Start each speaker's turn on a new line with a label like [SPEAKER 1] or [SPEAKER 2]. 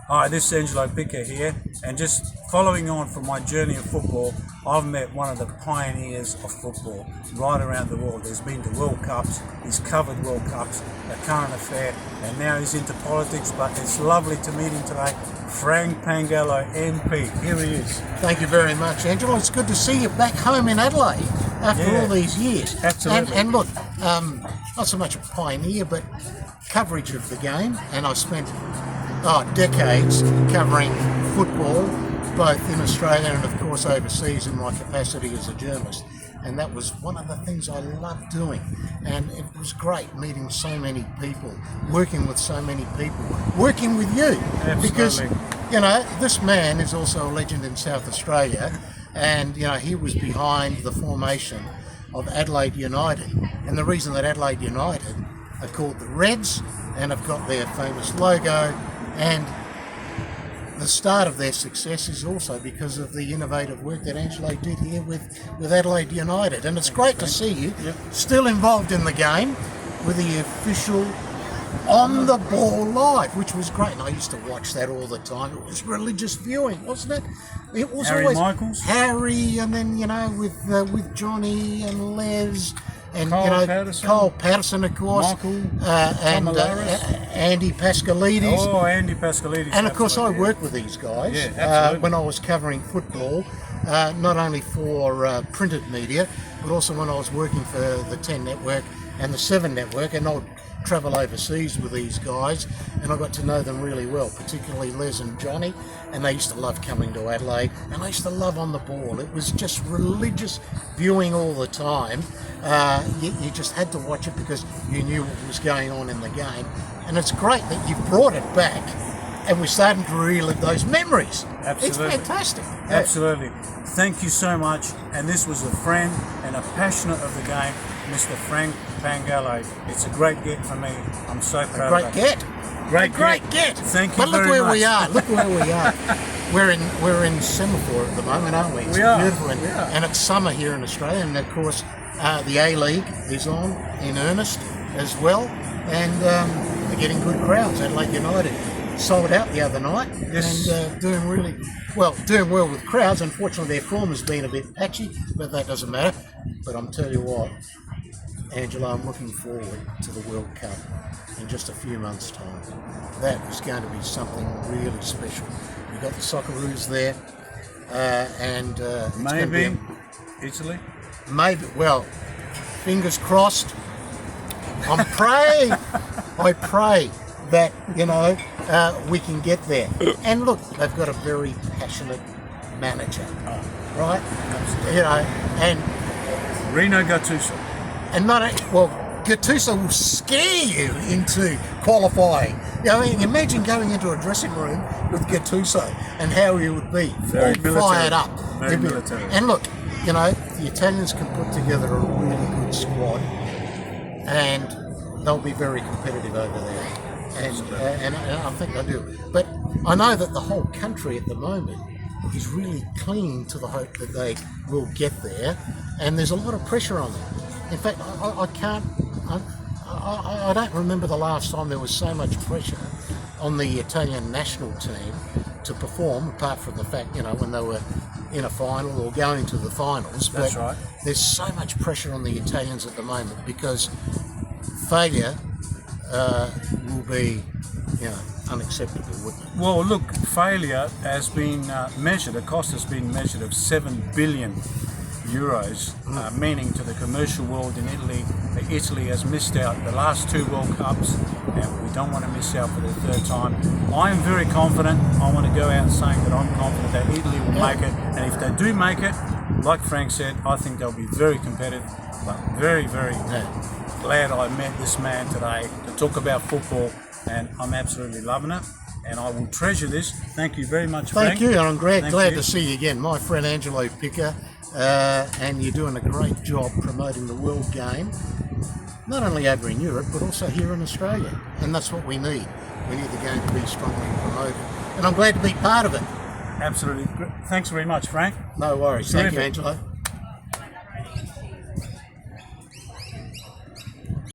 [SPEAKER 1] Hi, this is Angelo Picca here, and just following on from my journey of football, I've met one of the pioneers of football right around the world. He's been to World Cups, he's covered World Cups, a current affair, and now he's into politics, but it's lovely to meet him today. Frank Pangallo MP, here he is.
[SPEAKER 2] Thank you very much, Angelo. It's good to see you back home in Adelaide after all these years.
[SPEAKER 1] Absolutely.
[SPEAKER 2] And look, not so much a pioneer, but coverage of the game, and I spent decades covering football, both in Australia and of course overseas in my capacity as a journalist. And that was one of the things I loved doing. And it was great meeting so many people, working with so many people, working with you.
[SPEAKER 1] Absolutely.
[SPEAKER 2] Because, this man is also a legend in South Australia, and, he was behind the formation of Adelaide United. And the reason that Adelaide United are called the Reds and have got their famous logo, and the start of their success is also because of the innovative work that Angelo did here with Adelaide United. And it's great to see you still involved in the game with the official on the ball live, which was great. And I used to watch that all the time. It was religious viewing, wasn't it? It was
[SPEAKER 1] Harry
[SPEAKER 2] always
[SPEAKER 1] Michaels.
[SPEAKER 2] Harry, and then with Johnny and Les. And
[SPEAKER 1] Cole
[SPEAKER 2] Patterson, of course,
[SPEAKER 1] Michael,
[SPEAKER 2] and Andy Pascalidis.
[SPEAKER 1] Oh, Andy Pascalidis.
[SPEAKER 2] And of course, I worked with these guys when I was covering football, not only for printed media, but also when I was working for the 10 Network and the 7 Network, and I'd travel overseas with these guys, and I got to know them really well, particularly Les and Johnny, and they used to love coming to Adelaide, and they used to love on the ball. It was just religious viewing all the time. You just had to watch it because you knew what was going on in the game, and it's great that you've brought it back, and we're starting to relive those memories.
[SPEAKER 1] Absolutely.
[SPEAKER 2] It's fantastic.
[SPEAKER 1] Absolutely. Thank you so much. And this was a friend and a passionate of the game, Mr. Frank Pangallo. It's a great get for me. I'm so proud of it.
[SPEAKER 2] Great get.
[SPEAKER 1] Thank you
[SPEAKER 2] but look
[SPEAKER 1] very
[SPEAKER 2] where
[SPEAKER 1] much.
[SPEAKER 2] we are. Look where we are. We're in Semaphore at the moment, aren't we? It's beautiful, and it's summer here in Australia, and of course the A-League is on in earnest as well, and they're getting good crowds. Adelaide United sold out the other night, and doing well with crowds. Unfortunately, their form has been a bit patchy, but that doesn't matter. But I'm telling you what, Angelo, I'm looking forward to the World Cup in just a few months' time. That is going to be something really special. We've got the Socceroos there, and
[SPEAKER 1] maybe Italy.
[SPEAKER 2] Maybe. Well, fingers crossed. I'm praying. I pray that we can get there. And look, they've got a very passionate manager, right?
[SPEAKER 1] Absolutely.
[SPEAKER 2] And
[SPEAKER 1] Rino Gattuso.
[SPEAKER 2] And Gattuso will scare you into qualifying. Imagine going into a dressing room with Gattuso and how he would be.
[SPEAKER 1] Very
[SPEAKER 2] all
[SPEAKER 1] military.
[SPEAKER 2] Fired up.
[SPEAKER 1] Very military.
[SPEAKER 2] And look, the Italians can put together a really good squad, and they'll be very competitive over there. And I think they do. But I know that the whole country at the moment is really clinging to the hope that they will get there, and there's a lot of pressure on them. In fact, I don't remember the last time there was so much pressure on the Italian national team to perform, apart from the fact, when they were in a final or going to the finals.
[SPEAKER 1] That's right.
[SPEAKER 2] There's so much pressure on the Italians at the moment because failure will be, unacceptable, wouldn't it?
[SPEAKER 1] Well, look, failure has been measured. The cost has been measured of 7 billion euros, meaning to the commercial world in Italy. Italy has missed out the last 2 World Cups, and we don't want to miss out for the 3rd time. I am very confident. I want to go out saying that I'm confident that Italy will make it, and if they do make it, like Frank said, I think they'll be very competitive, but very, very glad I met this man today to talk about football, and I'm absolutely loving it, and I will treasure this. Thank you very much, Frank.
[SPEAKER 2] Thank you, and I'm glad to see you again. My friend Angelo Picca, and you're doing a great job promoting the world game, not only over in Europe, but also here in Australia, and that's what we need. We need the game to be strongly promoted, and I'm glad to be part of it.
[SPEAKER 1] Absolutely. Thanks very much, Frank.
[SPEAKER 2] No worries. Thank you, Angelo.